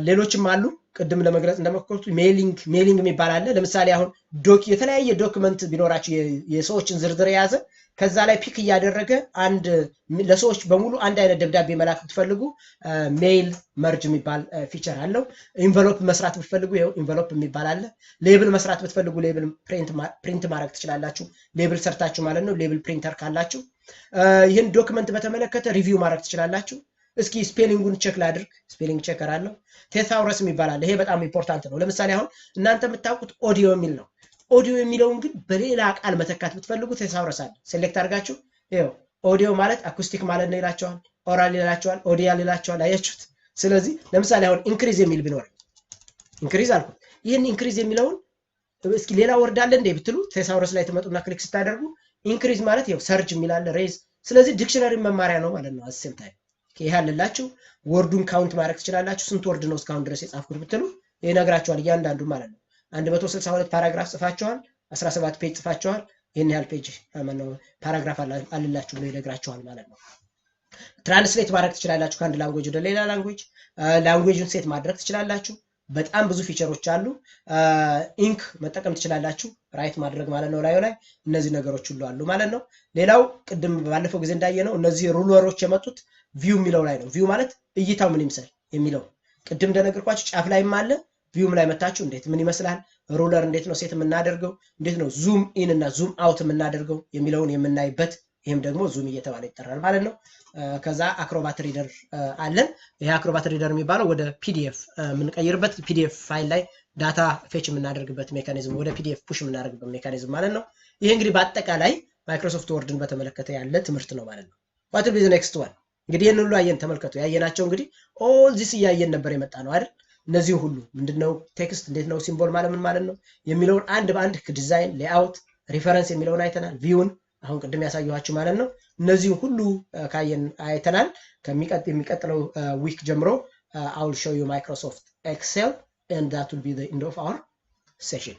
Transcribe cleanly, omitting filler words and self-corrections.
ሌሎችም አሉ ቅድም ለመግለጽ እንደመከርኩት ሜሊንግ የሚባል አለ ለምሳሌ አሁን የተለያየ ዶክመንት ቢኖራችሁ የሰዎችን ዝርዝር የያዘ ከዛ ላይ ፒክ ያደረገ አንድ ለሰዎች በሙሉ አንድ አይነት ደብዳቤ መላክ ብትፈልጉ ሜል መርጅ የሚባል ፊቸር አለው ኢንቨሎፕ መስራት ብትፈልጉ ይሄው ኢንቨሎፕ የሚባል አለ ሌብል መስራት ብትፈልጉ ሌብል ፕሪንት ማድረግ ትችላላችሁ ሌብል ሰርታችሁ ማለት ነው ሌብል ፕሪንተር ካላችሁ ይሄን ዶክመንት በተመለከተ ሪቪው ማድረግ ትችላላችሁ እስኪ ስፔሊንጉን ቼክ ላድርግ ስፔሊንግ ቼከር አለው ቴሳውረስ የሚባል አለ ይሄ በጣም ኢምፖርታንት ነው ለምሳሌ አሁን እናንተ የምታውቁት ኦዲዮ የሚል ነው ኦዲዮ የሚለውን ግን በሌላ ቃል መተካት ብትፈልጉ ቴሳውረስ አለ ሴሌክት አድርጋችሁ ይሄው ኦዲዮ ማለት አኩስቲክ ማለት ነው ይላችኋል ኦራል ይላችኋል ኦዲያል ይላችኋል አያችሁት ስለዚህ ለምሳሌ አሁን ኢንክሪዝ የሚል ቢኖር ኢንክሪዝ አልኩት ይሄን ኢንክሪዝ የሚለውን እስኪ ሌላ ወርድ አለ እንዴ ብትሉ ቴሳውረስ ላይ ተመጡና ክሊክ ስታደርጉ ኢንክሪዝ ማለት ይሄው ሰርጅ የሚላል ሬዝ ስለዚህ ዲክሽነሪ መማሪያ ነው ማለት ነው አሰም ታይም ይሄ አለላችሁ ወርዱን ካውንት ማድረግ ትችላላችሁ ስንት ወርድ ነው እስካሁን ድረስ የጻፍኩት ብትሉ ይነግራችኋል እያንዳንዱ ማለት ነው 162 ፓራግራፍ ጽፋችኋል 17 ፔጅ ጽፋችኋል ይሄን ያህል ፔጅ ማነው ፓራግራፍ አለላችሁ ነው ይነግራችኋል ማለት ነው ትራንስሌት ማድረግ ትችላላችሁ ከአንድ ላንጉዌጅ ወደ ሌላ ላንጉዌጅን ሴት ማድረግ ትችላላችሁ በጣም ብዙ ፊቸሮች አሉ ኢንክ መጠቀም ትችላላችሁ ራይት ማድረግ ማለት ነው ላይ እነዚህ ነገሮች ሁሉ አሉ ማለት ነው ሌላው ቅድም ባለፈው ጊዜ እንዳየነው እነዚህ ሩለሮች የመጡት ቪው የሚለው ላይ ነው ቪው ማለት እይታው ምን ይመስላል የሚለው ቅድም እንደነገርኳችሁ ጫፍ ላይም አለ ቪውም ላይ መታችሁ እንዴት ምን ይመስላል ሩለር እንዴት ነው ሴት የምናደርገው እንዴት ነው ዙም ኢን እና ዙም አውት የምናደርገው የሚለውን የምናይበት ይሄም ደግሞ ዙም እየተባለ ይጠራል ማለት ነው ከዛ አክሮባት ሪደር አለን ይሄ አክሮባት ሪደር የሚባለው ወደ ፒዲኤፍ የምንቀይርበት ፒዲኤፍ ፋይል ላይ ዳታ ፌች የምናደርግበት ሜካኒዝም ወደ ፒዲኤፍ ፑሽ የምናደርግበት ሜካኒዝም ማለት ነው ይሄ እንግዲህ በአጠቃላይ ማይክሮሶፍት ወርድን በተመለከተ ያለ ትምህርት ነው ማለት ነው what will be the next one እንግዲህ ይሄን ሁሉ አየን ተመልከቱ ያየናቸው እንግዲህ all this ያየን ነበር የመጣ ነው አይደል እነዚህ ሁሉ ምንድነው ቴክስት እንዴት ነው ሲምቦል ማለት ምን ማለት ነው የሚለውን አንድ በአንድ ዲዛይን ሌአውት ሪፈረንስ የሚለውን አይተናል ቪውን አሁን ቅድም ያሳየኋችሁ ማለት ነው እነዚህ ሁሉ ካየን አይተናል የሚቀጥለው ዊክ ጀምሮ I will show you Microsoft Excel and that will be the end of our session